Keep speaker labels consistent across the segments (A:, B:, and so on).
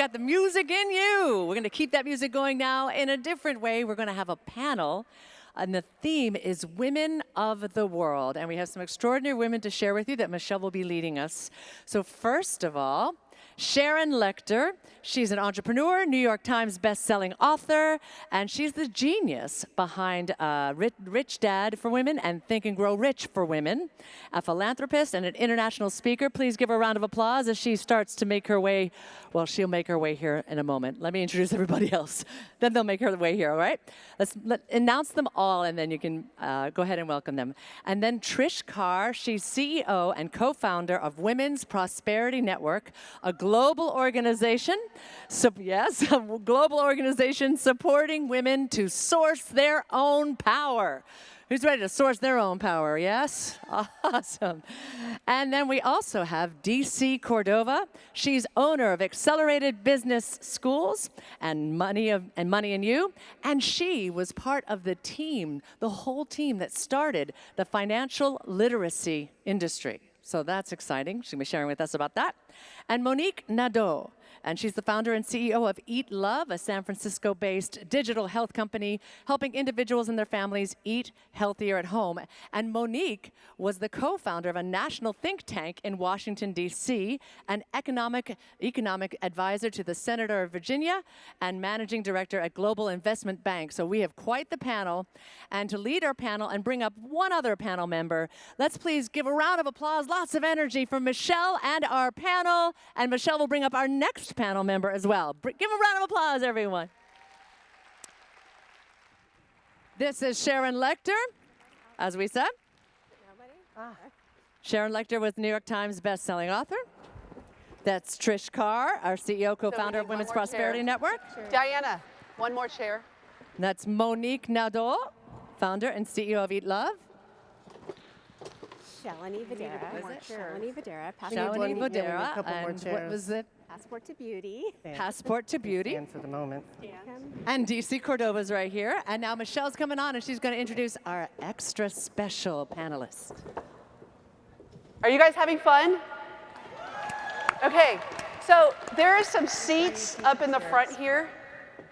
A: got the music in you. We're going to keep that music going now in a different way. We're going to have a panel, and the theme is Women of the World. And we have some extraordinary women to share with you that Michelle will be leading us. So first of all, Sharon Lechter. She's an entrepreneur, New York Times best-selling author, and she's the genius behind Rich Dad for Women and Think and Grow Rich for Women, a philanthropist and an international speaker. Please give her a round of applause as she starts to make her way. Well, she'll make her way here in a moment. Let me introduce everybody else. Then they'll make her way here, all right? Let's announce them all, and then you can go ahead and welcome them. And then Trish Carr. She's CEO and co-founder of Women's Prosperity Network, a global organization, so yes, a global organization supporting women to source their own power. Who's ready to source their own power? Yes? Awesome. And then we also have DC Cordova. She's owner of Accelerated Business Schools and Money and You. And she was part of the team, the whole team that started the financial literacy industry. So that's exciting. She'll be sharing with us about that. And Monique Nadeau. And she's the founder and CEO of Eat Love, a San Francisco-based digital health company helping individuals and their families eat healthier at home. And Monique was the co-founder of a national think tank in Washington, D.C., an economic advisor to the Senator of Virginia, and managing director at Global Investment Bank. So we have quite the panel. And to lead our panel and bring up one other panel member, let's please give a round of applause, lots of energy for Michelle and our panel. And Michelle will bring up our next panel member as well. Give a round of applause, everyone. This is Sharon Lechter, as we said. Sharon Lechter was New York Times best-selling author. That's Trish Carr, our CEO, co-founder of Women's Prosperity Network.
B: Diana, one more chair.
A: That's Monique Nadeau, founder and CEO of Eat Love.
C: Shalini Vadera. Shalini Vadera.
A: Shalini Vadera. And what was it?
C: Passport to Beauty.
A: Passport to Beauty.
D: And for the moment.
A: And DC Cordova's right here. And now Michelle's coming on, and she's going to introduce our extra special panelist.
B: Are you guys having fun? Okay, so there are some seats up in the front here.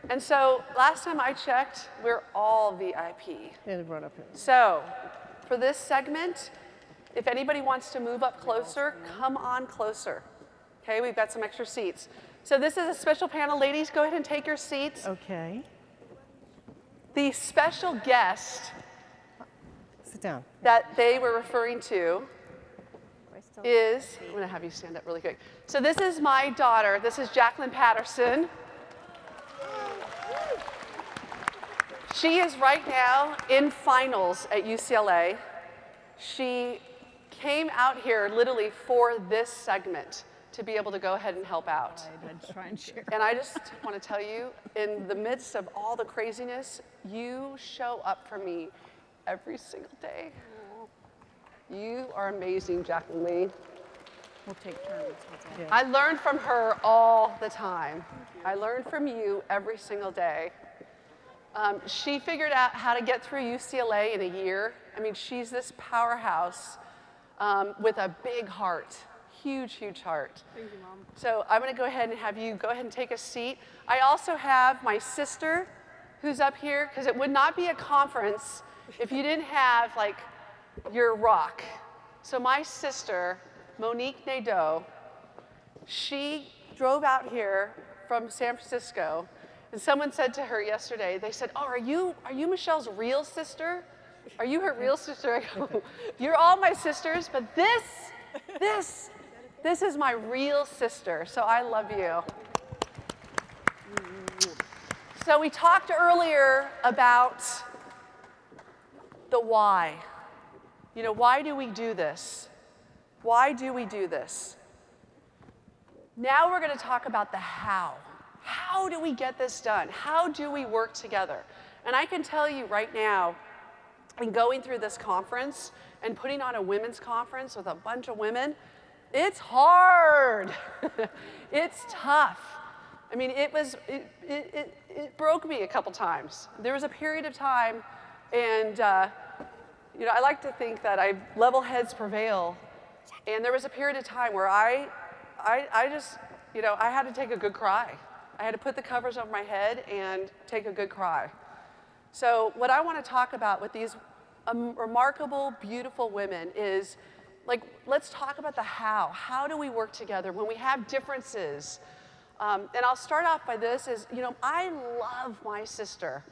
B: And so last time I checked, we're all VIP.
D: Yeah, they brought up here.
B: So for this segment, if anybody wants to move up closer, come on closer. Okay, we've got some extra seats. So this is a special panel. Ladies, go ahead and take your seats.
D: Okay.
B: The special guest
D: Sit down.
B: that they were referring to is, I'm gonna have you stand up really quick. So this is my daughter. This is Jacqueline Patterson. She is right now in finals at UCLA. She came out here literally for this segment to be able to go ahead and help out. And I just want to tell you, in the midst of all the craziness, you show up for me every single day. You are amazing, Jacqueline Lee.
C: We'll take turns.
D: Yeah.
B: I learn from her all the time. I learn from you every single day. She figured out how to get through UCLA in a year. I mean, she's this powerhouse with a big heart, huge, huge heart.
C: Thank you, Mom.
B: So I'm going to go ahead and have you go ahead and take a seat. I also have my sister who's up here, because it would not be a conference if you didn't have, like, your rock. So my sister, Monique Nadeau, she drove out here from San Francisco, and someone said to her yesterday, they said, oh, are you Michelle's real sister? Are you her real sister? I go, you're all my sisters, but this is my real sister, so I love you. So we talked earlier about the why. You know, why do we do this? Why do we do this? Now we're going to talk about the how. How do we get this done? How do we work together? And I can tell you right now, in going through this conference and putting on a women's conference with a bunch of women, it's hard. It's tough. I mean, it broke me a couple times. There was a period of time, and you know, I like to think that level heads prevail. And there was a period of time where I you know, I had to take a good cry. I had to put the covers over my head and take a good cry. So what I want to talk about with these remarkable, beautiful women is, like, let's talk about the how. How do we work together when we have differences? And I'll start off by this is, you know, I love my sister.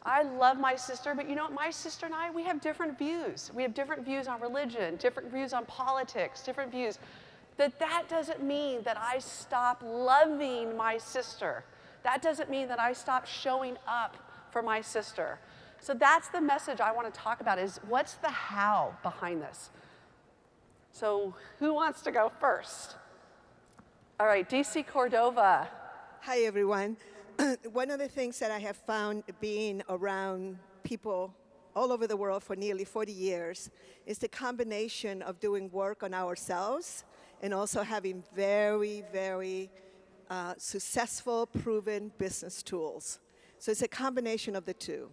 B: I love my sister, but you know what, my sister and I, we have different views. We have different views on religion, different views on politics, different views. That doesn't mean that I stop loving my sister. That doesn't mean that I stop showing up for my sister. So that's the message I want to talk about is what's the how behind this? So who wants to go first? All right, DC Cordova.
E: Hi, everyone. One of the things that I have found being around people all over the world for nearly 40 years is the combination of doing work on ourselves and also having very, very successful, proven business tools. So it's a combination of the two.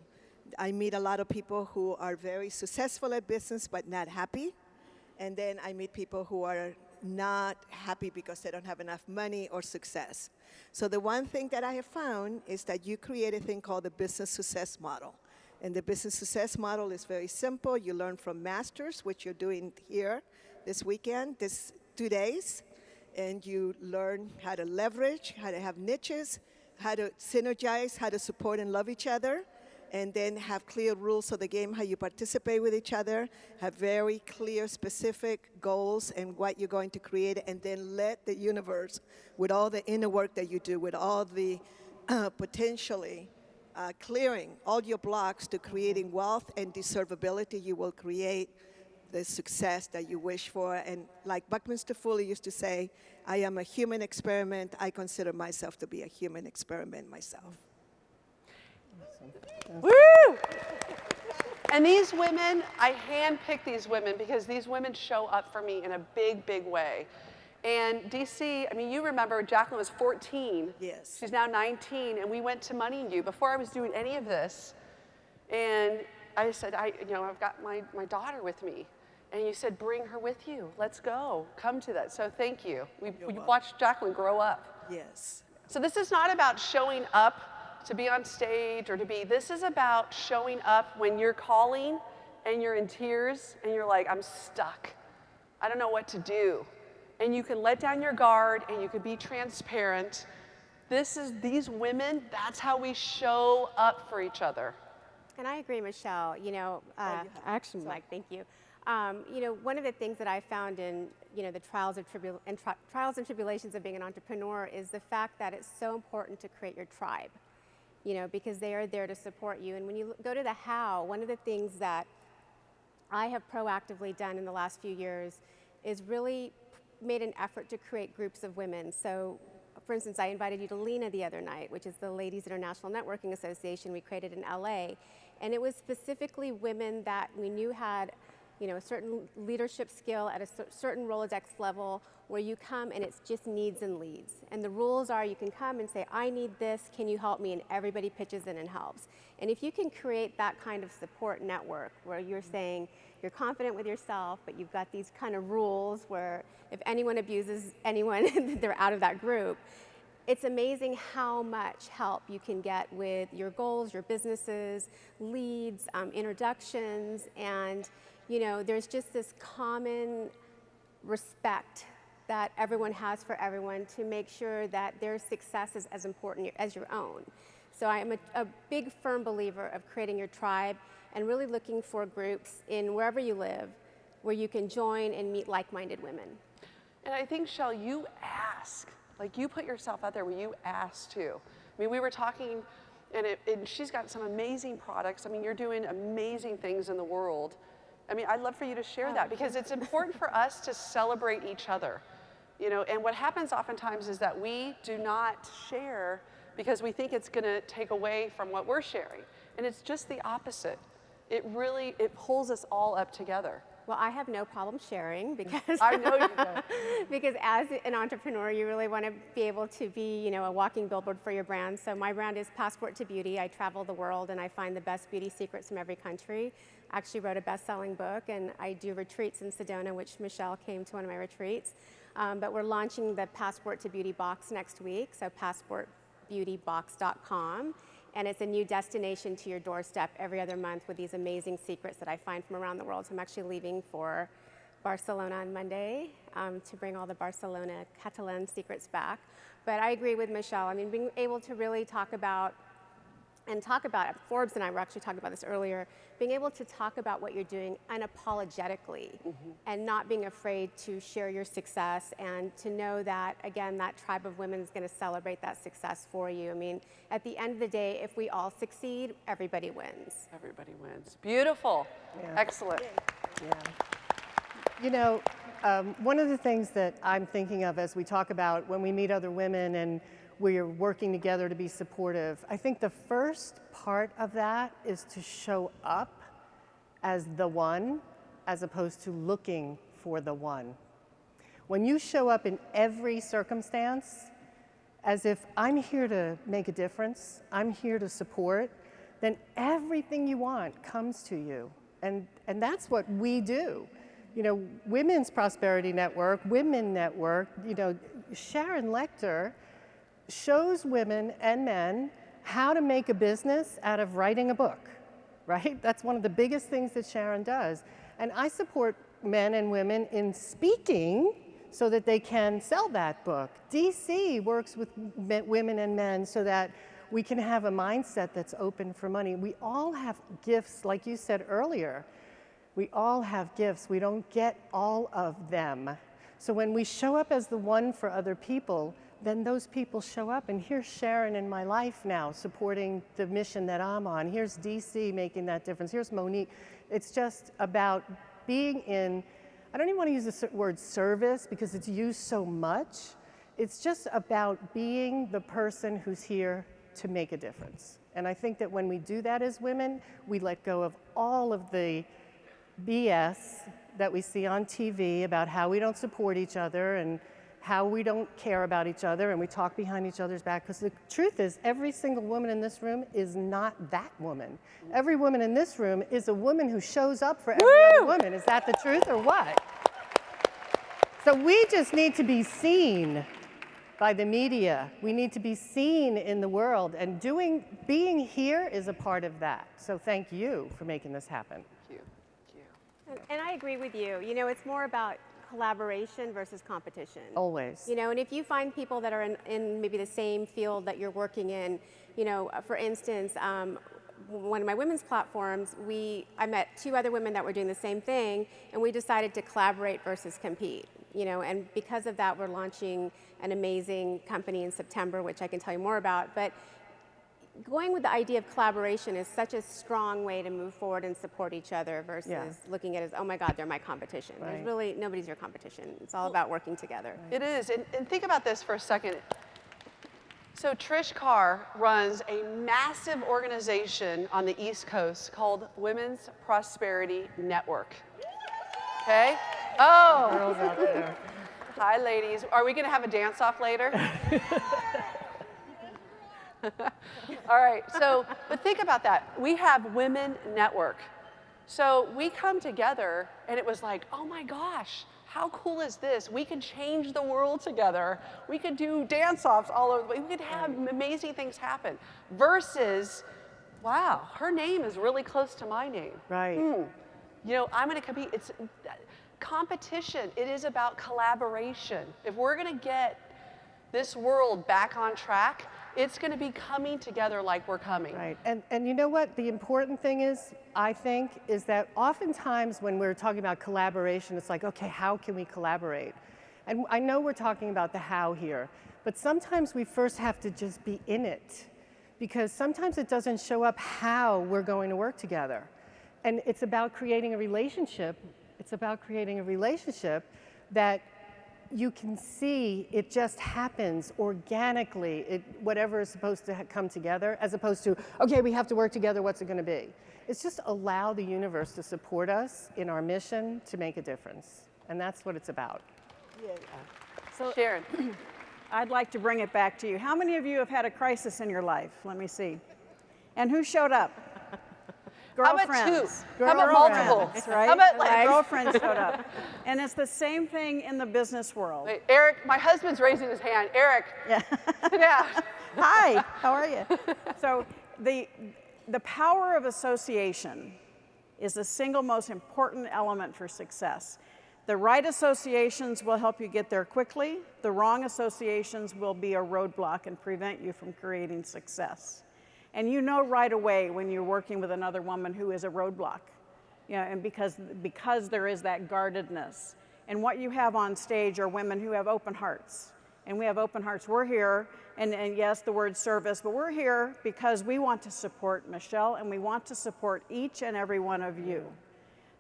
E: I meet a lot of people who are very successful at business but not happy. And then I meet people who are not happy because they don't have enough money or success. So the one thing that I have found is that you create a thing called the business success model. And the business success model is very simple. You learn from masters, which you're doing here this weekend, this 2 days. And you learn how to leverage, how to have niches, how to synergize, how to support and love each other, and then have clear rules of the game, how you participate with each other, have very clear, specific goals and what you're going to create, and then let the universe, with all the inner work that you do, with all the potentially clearing all your blocks to creating wealth and deservability, you will create the success that you wish for. And like Buckminster Fuller used to say, I am a human experiment. I consider myself to be a human experiment myself.
B: Woo! And these women, I handpicked these women because these women show up for me in a big, big way. And DC, I mean, you remember Jacqueline was 14.
E: Yes.
B: She's now 19, and we went to Money and You before I was doing any of this. And I said, I've got my daughter with me. And you said, bring her with you. Let's go. Come to that. So thank you. We watched Jacqueline grow up.
E: Yes.
B: So this is not about showing up to be on stage or to be, this is about showing up when you're calling and you're in tears and you're like, I'm stuck. I don't know what to do. And you can let down your guard and you can be transparent. These women, that's how we show up for each other.
C: And I agree, Michelle. You know, actually, Mike, thank you. You know, one of the things that I found in, you know, the trials and tribulations of being an entrepreneur is the fact that it's so important to create your tribe, you know, because they are there to support you. And when you go to the how, one of the things that I have proactively done in the last few years is really made an effort to create groups of women. So, for instance, I invited you to Lena the other night, which is the Ladies International Networking Association we created in LA. And it was specifically women that we knew had, you know, a certain leadership skill at a certain Rolodex level where you come and it's just needs and leads. And the rules are you can come and say, I need this, can you help me? And everybody pitches in and helps. And if you can create that kind of support network where you're saying you're confident with yourself, but you've got these kind of rules where if anyone abuses anyone, they're out of that group, it's amazing how much help you can get with your goals, your businesses, leads, introductions, and you know, there's just this common respect that everyone has for everyone to make sure that their success is as important as your own. So I am a big, firm believer of creating your tribe and really looking for groups in wherever you live where you can join and meet like-minded women.
B: And I think, Shell, you ask. Like, you put yourself out there where you ask too. I mean, we were talking, and she's got some amazing products. I mean, you're doing amazing things in the world. I mean, I'd love for you to share that because it's important for us to celebrate each other. You know, and what happens oftentimes is that we do not share because we think it's going to take away from what we're sharing. And it's just the opposite. It pulls us all up together.
C: Well, I have no problem sharing because
B: I know you don't.
C: because as an entrepreneur, you really want to be able to be, a walking billboard for your brand. So my brand is Passport to Beauty. I travel the world and I find the best beauty secrets from every country. I actually wrote a best-selling book, and I do retreats in Sedona, which Michelle came to one of my retreats. But we're launching the Passport to Beauty box next week, so passportbeautybox.com. And it's a new destination to your doorstep every other month with these amazing secrets that I find from around the world. So I'm actually leaving for Barcelona on Monday to bring all the Barcelona Catalan secrets back. But I agree with Michelle. I mean, being able to really talk about, Forbes and I were actually talking about this earlier, being able to talk about what you're doing unapologetically and not being afraid to share your success, and to know that, again, that tribe of women is going to celebrate that success for you. I mean, at the end of the day, if we all succeed, everybody wins.
B: Everybody wins. Beautiful.
D: Yeah.
B: Excellent.
D: Yeah. One of the things that I'm thinking of as we talk about when we meet other women and we're working together to be supportive, I think the first part of that is to show up as the one, as opposed to looking for the one. When you show up in every circumstance as if I'm here to make a difference, I'm here to support, then everything you want comes to you. And that's what we do. Women's Prosperity Network, Women Network, Sharon Lechter shows women and men how to make a business out of writing a book, right? That's one of the biggest things that Sharon does. And I support men and women in speaking so that they can sell that book. DC works with women and men so that we can have a mindset that's open for money. We all have gifts, like you said earlier. We all have gifts. We don't get all of them. So when we show up as the one for other people, then those people show up. And here's Sharon in my life now supporting the mission that I'm on. Here's DC making that difference. Here's Monique. It's just about being in, I don't even want to use the word service because it's used so much. It's just about being the person who's here to make a difference. And I think that when we do that as women, we let go of all of the BS that we see on TV about how we don't support each other and how we don't care about each other and we talk behind each other's back. Because the truth is, every single woman in this room is not that woman. Every woman in this room is a woman who shows up for every other woman. Is that the truth or what? So we just need to be seen by the media. We need to be seen in the world, and being here is a part of that. So thank you for making this happen.
B: Thank you.
C: And I agree with you. It's more about collaboration versus competition.
D: Always.
C: And if you find people that are in maybe the same field that you're working in, for instance, one of my women's platforms, I met two other women that were doing the same thing, and we decided to collaborate versus compete. And because of that, we're launching an amazing company in September, which I can tell you more about. But going with the idea of collaboration is such a strong way to move forward and support each other versus looking at it as, oh my God, they're my competition.
D: Right.
C: There's really, nobody's your competition. It's all about working together.
B: It is, and think about this for a second. So Trish Carr runs a massive organization on the East Coast called Women's Prosperity Network. Okay? Oh.
D: Girls out there.
B: Hi, ladies. Are we going to have a dance-off later? All right, but think about that. We have Women Network. So we come together, and it was like, oh my gosh, how cool is this? We could change the world together. We could do dance-offs all over. We could have amazing things happen. Versus, wow, her name is really close to my name.
D: Right.
B: I'm going to compete. It's competition. It is about collaboration. If we're going to get this world back on track, it's going to be coming together like we're coming.
D: Right, and you know what the important thing is, I think, is that oftentimes when we're talking about collaboration, it's like, okay, how can we collaborate? And I know we're talking about the how here, but sometimes we first have to just be in it, because sometimes it doesn't show up how we're going to work together. And it's about creating a relationship. It's about creating a relationship that you can see it just happens organically, whatever is supposed to come together, as opposed to, okay, we have to work together, what's it going to be? It's just allow the universe to support us in our mission to make a difference. And that's what it's about.
B: So Sharon.
F: I'd like to bring it back to you. How many of you have had a crisis in your life? Let me see. And who showed up?
B: How about
F: Girlfriends.
B: two? How about multiple?
F: Girlfriends, right?
B: How about like
F: Girlfriends showed up. And it's the same thing in the business world.
B: Wait, Eric, my husband's raising his hand. Eric,
F: Yeah.
B: sit down.
F: Hi, how are you? So the power of association is the single most important element for success. The right associations will help you get there quickly. The wrong associations will be a roadblock and prevent you from creating success. And you know right away when you're working with another woman who is a roadblock, you know, and because there is that guardedness. And what you have on stage are women who have open hearts. And we have open hearts. We're here, and yes, the word service, but we're here because we want to support Michelle, and we want to support each and every one of you.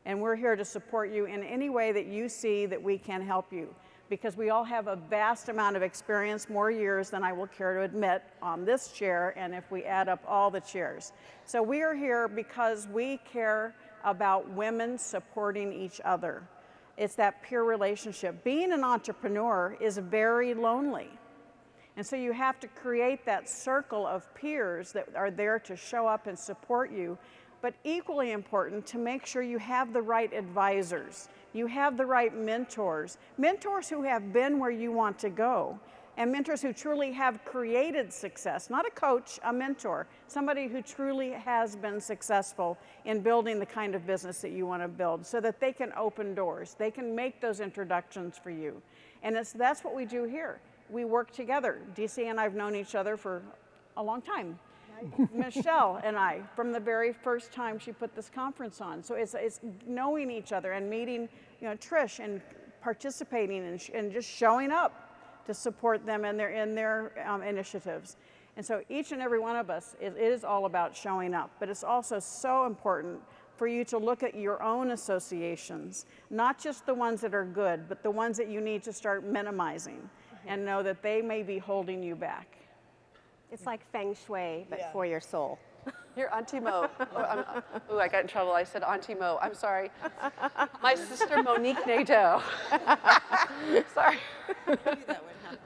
F: And we're here to support you in any way that you see that we can help you, because we all have a vast amount of experience, more years than I will care to admit on this chair, and if we add up all the chairs. So we are here because we care about women supporting each other. It's that peer relationship. Being an entrepreneur is very lonely. And so you have to create that circle of peers that are there to show up and support you. But equally important, to make sure you have the right advisors, you have the right mentors who have been where you want to go, and mentors who truly have created success, not a coach, a mentor, somebody who truly has been successful in building the kind of business that you want to build, so that they can open doors, they can make those introductions for you. And that's what we do here. We work together. DC and I have known each other for a long time. Michelle and I, from the very first time she put this conference on. So it's knowing each other and meeting, you know, Trish, and participating and just showing up to support them in their initiatives. And so each and every one of us, it is all about showing up. But it's also so important for you to look at your own associations, not just the ones that are good, but the ones that you need to start minimizing and know that they may be holding you back.
C: It's like feng shui, but for your soul.
B: Here, Auntie Mo. Oh, I got in trouble. I said Auntie Mo. I'm sorry. My sister Monique Nadeau. Sorry.
G: I knew that would happen.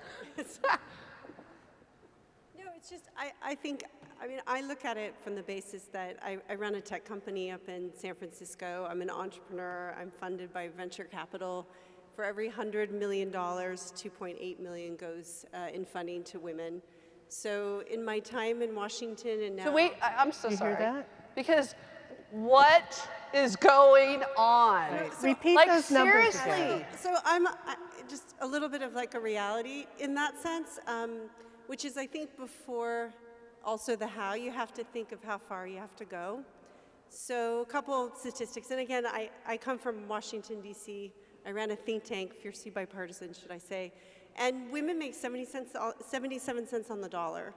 G: No, it's just, I think, I mean, I look at it from the basis that I run a tech company up in San Francisco. I'm an entrepreneur. I'm funded by venture capital. For every $100 million, $2.8 million goes in funding to women. So in my time in Washington and now...
B: So wait, I'm so
D: You
B: sorry.
D: hear that?
B: Because what is going on?
D: Repeat
B: Like,
D: those numbers
B: seriously.
D: again.
G: So I'm just a little bit of like a reality in that sense, which is I think before also the how, you have to think of how far you have to go. So a couple statistics, and again, I come from Washington, D.C. I ran a think tank, fiercely bipartisan, should I say, and women make 77 cents on the dollar,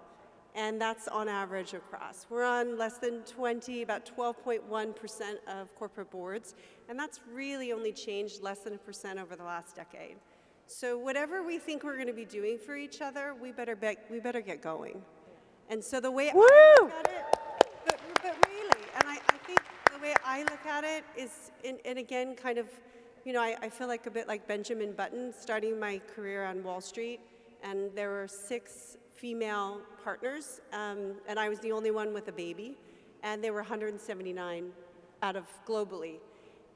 G: and that's on average across. We're on less than 20, about 12.1% of corporate boards, and that's really only changed less than 1% over the last decade. So whatever we think we're going to be doing for each other, we better get going. And so the way I look at it, but really, and I think the way I look at it is, and again, kind of, you know, I feel like a bit like Benjamin Button, starting my career on Wall Street, and there were 6 female partners, and I was the only one with a baby, and there were 179 out of globally.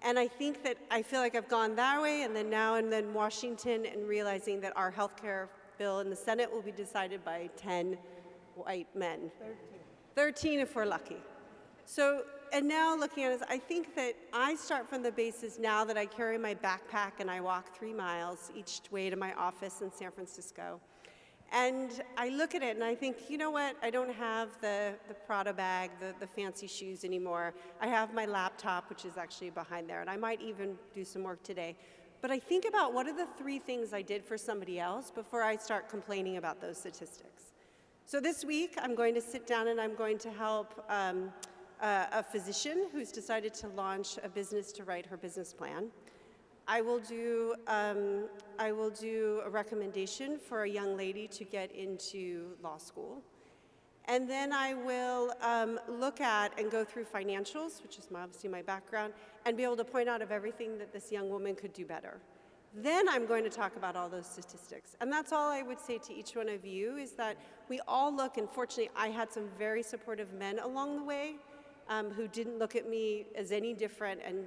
G: And I think that I feel like I've gone that way, and then Washington, and realizing that our healthcare bill in the Senate will be decided by 10 white men. 13 if we're lucky. So, and now looking at it, I think that I start from the basis now that I carry my backpack and I walk 3 miles each way to my office in San Francisco. And I look at it and I think, you know what, I don't have the Prada bag, the fancy shoes anymore. I have my laptop, which is actually behind there, and I might even do some work today. But I think about what are the 3 things I did for somebody else before I start complaining about those statistics. So this week, I'm going to sit down and I'm going to help a physician who's decided to launch a business to write her business plan. I will do a recommendation for a young lady to get into law school. And then I will look at and go through financials, which is obviously my background, and be able to point out of everything that this young woman could do better. Then I'm going to talk about all those statistics. And that's all I would say to each one of you, is that we all look, and fortunately I had some very supportive men along the way who didn't look at me as any different and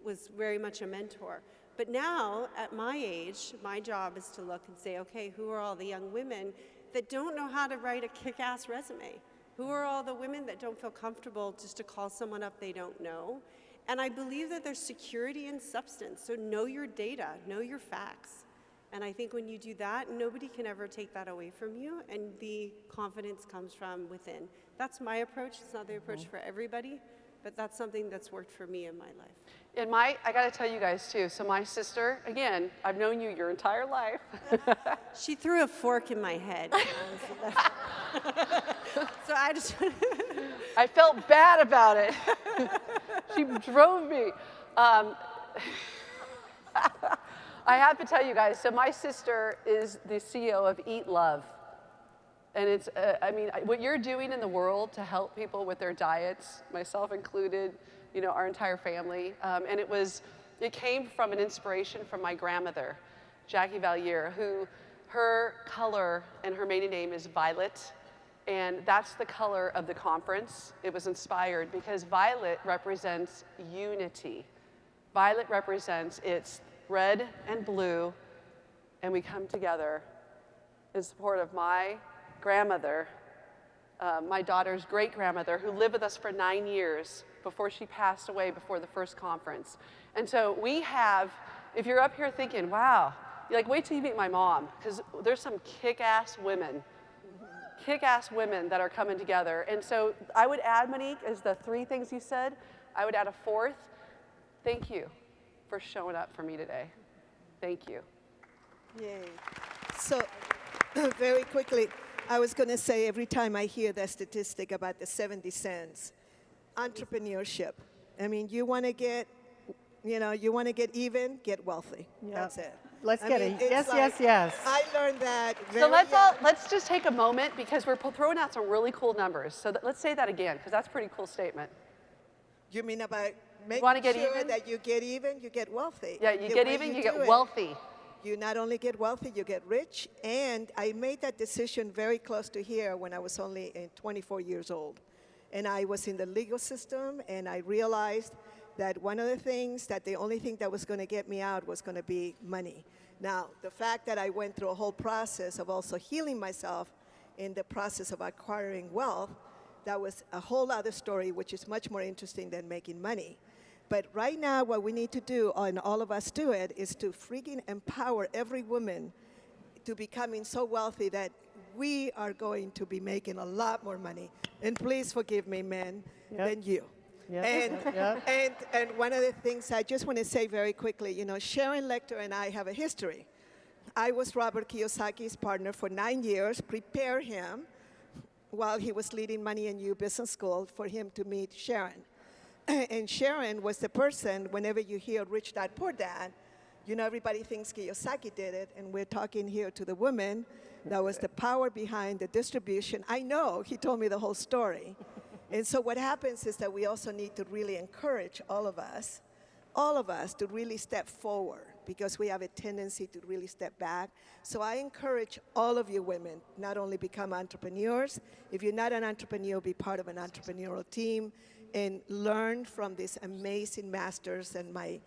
G: was very much a mentor. But now, at my age, my job is to look and say, okay, who are all the young women that don't know how to write a kick-ass resume? Who are all the women that don't feel comfortable just to call someone up they don't know? And I believe that there's security in substance, so know your data, know your facts. And I think when you do that, nobody can ever take that away from you, and the confidence comes from within. That's my approach. It's not the approach for everybody, but that's something that's worked for me in my life.
B: And I got to tell you guys too, so my sister, again, I've known you your entire life.
G: She threw a fork in my head. So I just...
B: I felt bad about it. She drove me. I have to tell you guys, so my sister is the CEO of Eat Love. And it's, I mean, what you're doing in the world to help people with their diets, myself included, our entire family, and it came from an inspiration from my grandmother, Jackie Valier, who her color and her maiden name is Violet, and that's the color of the conference. It was inspired because violet represents unity. Violet represents it's red and blue, and we come together in support of my grandmother, my daughter's great-grandmother, who lived with us for 9 years before she passed away before the first conference. And so we have, if you're up here thinking, wow, wait till you meet my mom, because there's some kick-ass women that are coming together. And so I would add, Monique, as the 3 things you said, I would add a 4th. Thank you for showing up for me today. Thank you.
E: Yay. So, very quickly, I was going to say, every time I hear that statistic about the 70 cents, entrepreneurship. I mean, you want to get even, get wealthy. Yep. That's it.
D: Let's get it. Yes, yes.
E: I learned that very
B: So let's just take a moment, because we're throwing out some really cool numbers. So let's say that again, because that's a pretty cool statement.
E: You mean about making sure that you get even, you get wealthy.
B: Yeah, you get even, you get wealthy.
E: You not only get wealthy, you get rich. And I made that decision very close to here when I was only 24 years old. And I was in the legal system, and I realized that one of the things, that the only thing that was going to get me out was going to be money. Now, the fact that I went through a whole process of also healing myself in the process of acquiring wealth, that was a whole other story, which is much more interesting than making money. But right now, what we need to do, and all of us do it, is to freaking empower every woman to becoming so wealthy that we are going to be making a lot more money. And please forgive me, men, than you. Yep. And one of the things I just want to say very quickly, Sharon Lecter and I have a history. I was Robert Kiyosaki's partner for 9 years, prepare him while he was leading Money and You Business School for him to meet Sharon. And Sharon was the person, whenever you hear Rich Dad, Poor Dad, everybody thinks Kiyosaki did it, and we're talking here to the woman. That was the power behind the distribution. I know, he told me the whole story. And so what happens is that we also need to really encourage all of us to really step forward, because we have a tendency to really step back. So I encourage all of you women, not only become entrepreneurs, if you're not an entrepreneur, be part of an entrepreneurial team and learn from these amazing masters and my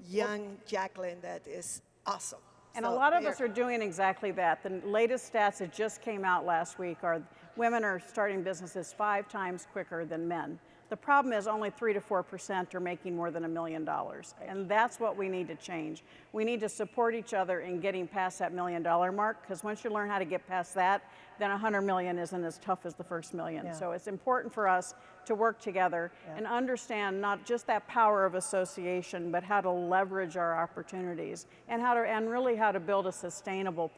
E: young Jacqueline that is awesome.
F: And a lot of us are doing exactly that. The latest stats that just came out last week are women are starting businesses 5 times quicker than men. The problem is only 3 to 4% are making more than $1 million. And that's what we need to change. We need to support each other in getting past that $1 million mark, because once you learn how to get past that, then 100 million isn't as tough as the first million. Yeah. So it's important for us to work together and understand not just that power of association, but how to leverage our opportunities and really how to build a sustainable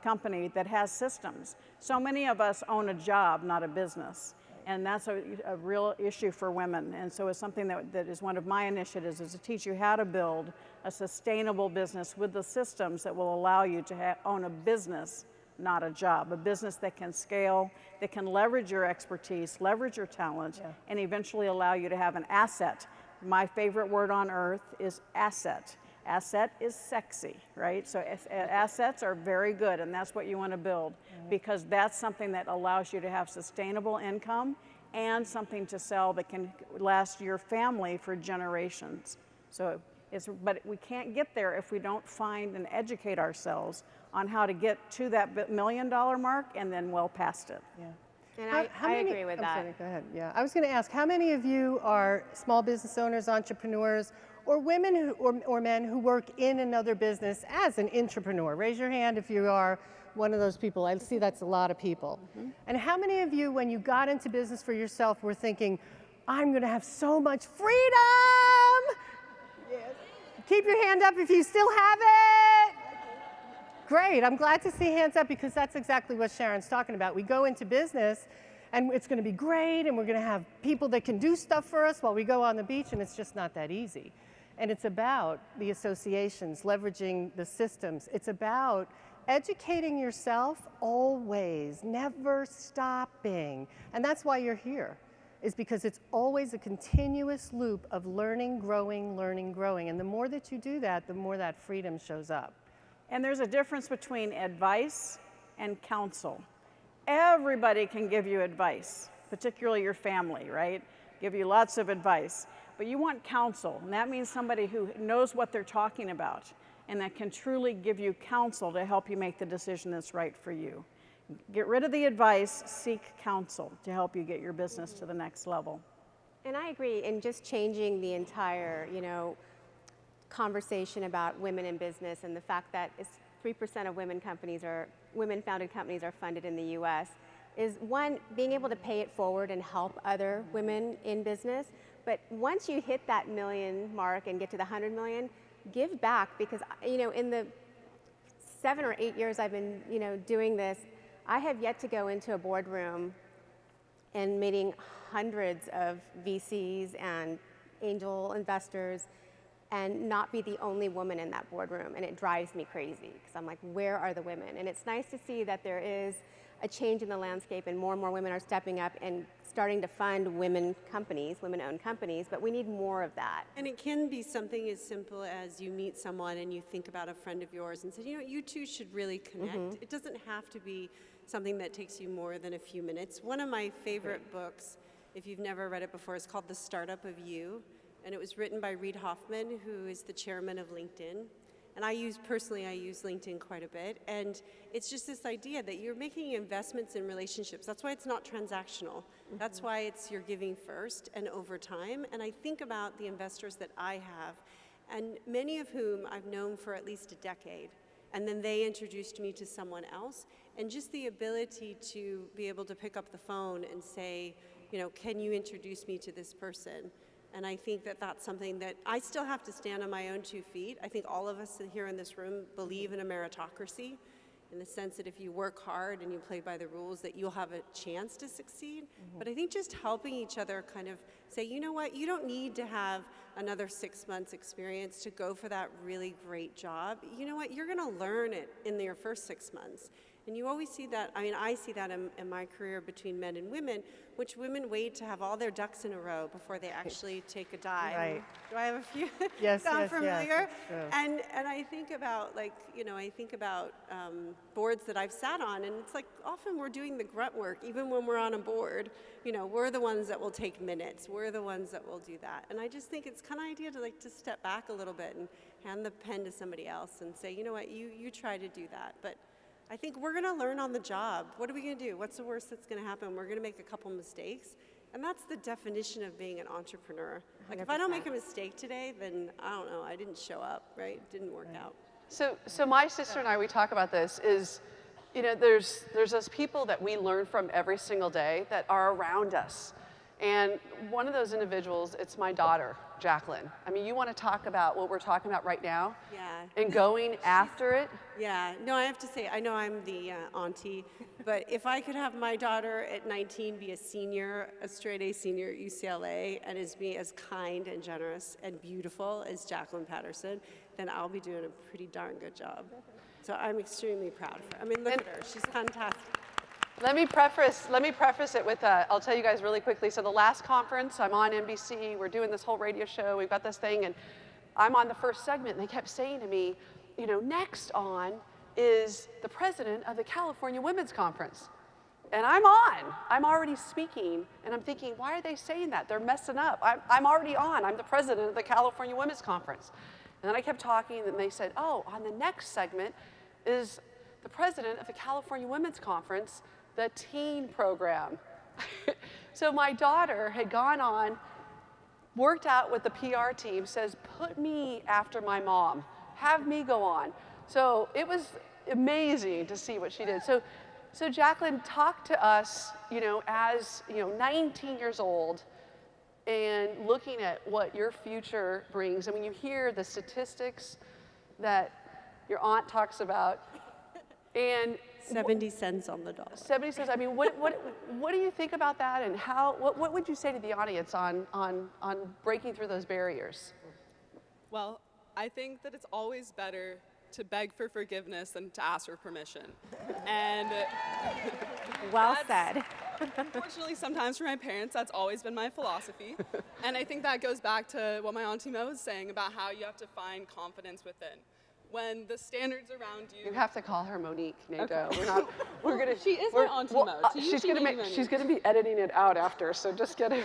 F: company that has systems. So many of us own a job, not a business. And that's a real issue for women. And so it's something that is one of my initiatives, is to teach you how to build a sustainable business with the systems that will allow you to own a business, not a job. A business that can scale, that can leverage your expertise, leverage your talent, and eventually allow you to have an asset. My favorite word on earth is asset. Asset is sexy, right? So assets are very good, and that's what you want to build, because that's something that allows you to have sustainable income and something to sell that can last your family for generations. So but we can't get there if we don't find and educate ourselves on how to get to that $1 million mark and then well past it.
D: Yeah.
C: And I agree with that.
D: Sorry, go ahead. Yeah, I was going to ask, how many of you are small business owners, entrepreneurs, or women or men who work in another business as an entrepreneur? Raise your hand if you are one of those people. I see that's a lot of people. And how many of you, when you got into business for yourself, were thinking, I'm going to have so much freedom? Yes. Keep your hand up if you still have it. Great, I'm glad to see hands up, because that's exactly what Sharon's talking about. We go into business and it's going to be great, and we're going to have people that can do stuff for us while we go on the beach, and it's just not that easy. And it's about the associations, leveraging the systems. It's about educating yourself always, never stopping. And that's why you're here, is because it's always a continuous loop of learning, growing, learning, growing. And the more that you do that, the more that freedom shows up.
F: And there's a difference between advice and counsel. Everybody can give you advice, particularly your family, right? Give you lots of advice. But you want counsel, and that means somebody who knows what they're talking about and that can truly give you counsel to help you make the decision that's right for you. Get rid of the advice, seek counsel to help you get your business to the next level.
C: And I agree in just changing the entire, conversation about women in business, and the fact that 3% of women-founded companies are funded in the U.S. is, one, being able to pay it forward and help other women in business. But once you hit that million mark and get to the 100 million, give back, because in the 7 or 8 years I've been doing this, I have yet to go into a boardroom and meeting hundreds of VCs and angel investors and not be the only woman in that boardroom. And it drives me crazy, because I'm like, where are the women? And it's nice to see that there is a change in the landscape, and more women are stepping up and starting to fund women-owned companies, but we need more of that.
G: And it can be something as simple as you meet someone and you think about a friend of yours and say, you two should really connect. It doesn't have to be something that takes you more than a few minutes. One of my favorite books, if you've never read it before, is called The Startup of You. And it was written by Reid Hoffman, who is the chairman of LinkedIn. And I use LinkedIn quite a bit. And it's just this idea that you're making investments in relationships. That's why it's not transactional. That's why it's you're giving first and over time. And I think about the investors that I have, and many of whom I've known for at least a decade. And then they introduced me to someone else. And just the ability to be able to pick up the phone and say, can you introduce me to this person? And I think that that's something that I still have to stand on my own 2 feet. I think all of us here in this room believe in a meritocracy, in the sense that if you work hard and you play by the rules, that you'll have a chance to succeed. But I think just helping each other kind of say, you know what, you don't need to have another 6 months experience to go for that really great job. You know what, you're gonna learn it in your first 6 months. And you always see that, I see that in my career between men and women, which women wait to have all their ducks in a row before they actually take a dive.
D: Right.
G: Do I have a few?
D: Yes,
G: Sound
D: yes,
G: familiar?
D: yes,
G: And I think about boards that I've sat on, and it's like often we're doing the grunt work, even when we're on a board. We're the ones that will take minutes. We're the ones that will do that. And I just think it's kind of idea to step back a little bit and hand the pen to somebody else and say, you know what, you try to do that. But I think we're going to learn on the job. What are we going to do? What's the worst that's going to happen? We're going to make a couple mistakes. And that's the definition of being an entrepreneur. Like, if I don't make a mistake today, then I don't know, I didn't show up, right? It didn't work out.
B: So my sister and I, we talk about this, is, there's those people that we learn from every single day that are around us. And one of those individuals, it's my daughter, Jacqueline. You want to talk about what we're talking about right now?
G: Yeah.
B: And going after it?
G: Yeah. No, I have to say, I know I'm the auntie, but if I could have my daughter at 19 be a senior, a straight A senior at UCLA, and be as kind and generous and beautiful as Jacqueline Patterson, then I'll be doing a pretty darn good job. So I'm extremely proud of her. I mean, look at her. She's fantastic.
B: Let me preface it with, I'll tell you guys really quickly. So the last conference, I'm on NBC, we're doing this whole radio show, we've got this thing, and I'm on the first segment, and they kept saying to me, you know, next on is the president of the California Women's Conference. And I'm already speaking, and I'm thinking, why are they saying that? They're messing up. I'm already on, I'm the president of the California Women's Conference. And then I kept talking, and they said, oh, on the next segment is the president of the California Women's Conference, the teen program. So my daughter had gone on, worked out with the PR team, says, put me after my mom, have me go on. So it was amazing to see what she did. So Jacqueline, talk to us, you know, as, you know, 19 years old and looking at what your future brings. And when you hear the statistics that your aunt talks about, and
G: 70 cents on the dollar.
B: 70 cents, I mean, what do you think about that, and what would you say to the audience on breaking through those barriers?
H: Well, I think that it's always better to beg for forgiveness than to ask for permission. And
C: Well said.
H: unfortunately, sometimes for my parents, that's always been my philosophy. And I think that goes back to what my Auntie Mo was saying about how you have to find confidence within. When the standards around you...
B: You have to call her Monique, Nato.
H: Okay.
B: We're gonna.
H: She is my Auntie Mo. To you,
B: She's gonna be editing it out after, so just get it.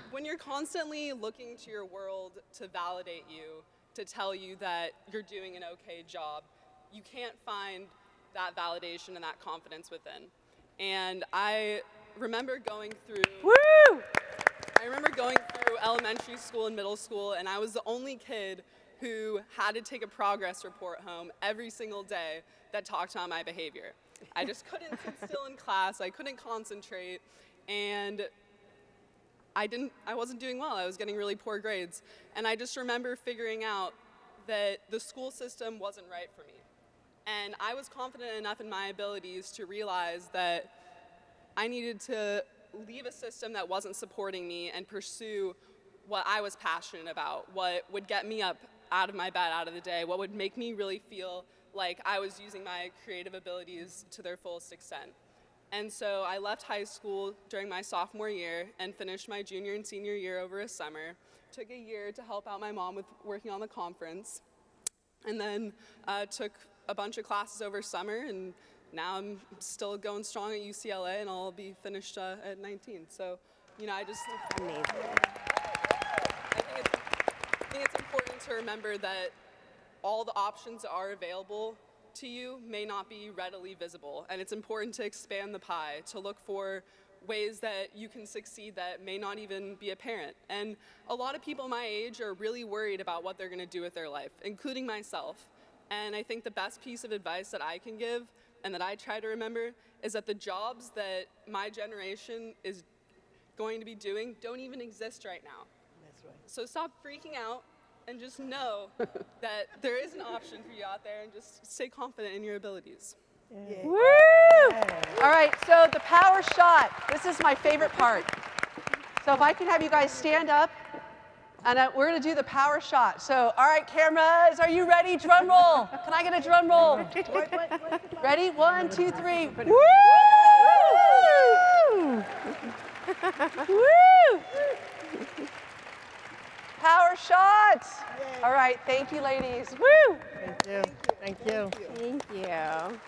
H: When you're constantly looking to your world to validate you, to tell you that you're doing an okay job, you can't find that validation and that confidence within. And I remember going through elementary school and middle school, and I was the only kid who had to take a progress report home every single day that talked about my behavior. I just couldn't sit still in class, I couldn't concentrate, and I wasn't doing well. I was getting really poor grades. And I just remember figuring out that the school system wasn't right for me. And I was confident enough in my abilities to realize that I needed to leave a system that wasn't supporting me and pursue what I was passionate about, what would get me up out of my bed out of the day, what would make me really feel like I was using my creative abilities to their fullest extent. And so I left high school during my sophomore year and finished my junior and senior year over a summer. Took a year to help out my mom with working on the conference. And then took a bunch of classes over summer, and now I'm still going strong at UCLA, and I'll be finished at 19. So, you know, I just...
C: Amazing.
H: I think it's important to remember that all the options that are available to you may not be readily visible, and it's important to expand the pie, to look for ways that you can succeed that may not even be apparent. And a lot of people my age are really worried about what they're gonna do with their life, including myself. And I think the best piece of advice that I can give and that I try to remember is that the jobs that my generation is going to be doing don't even exist right now.
E: That's right.
H: So stop freaking out and just know that there is an option for you out there, and just stay confident in your abilities.
E: Yeah.
B: Woo! All right, so the power shot. This is my favorite part. So if I can have you guys stand up, and we're gonna do the power shot. So, all right, cameras, are you ready? Drum roll. Can I get a drum roll? Ready? 1, 2, 3. Woo! Woo! Power shot. All right, thank you, ladies. Woo!
D: Thank you. Thank you.
C: Thank you.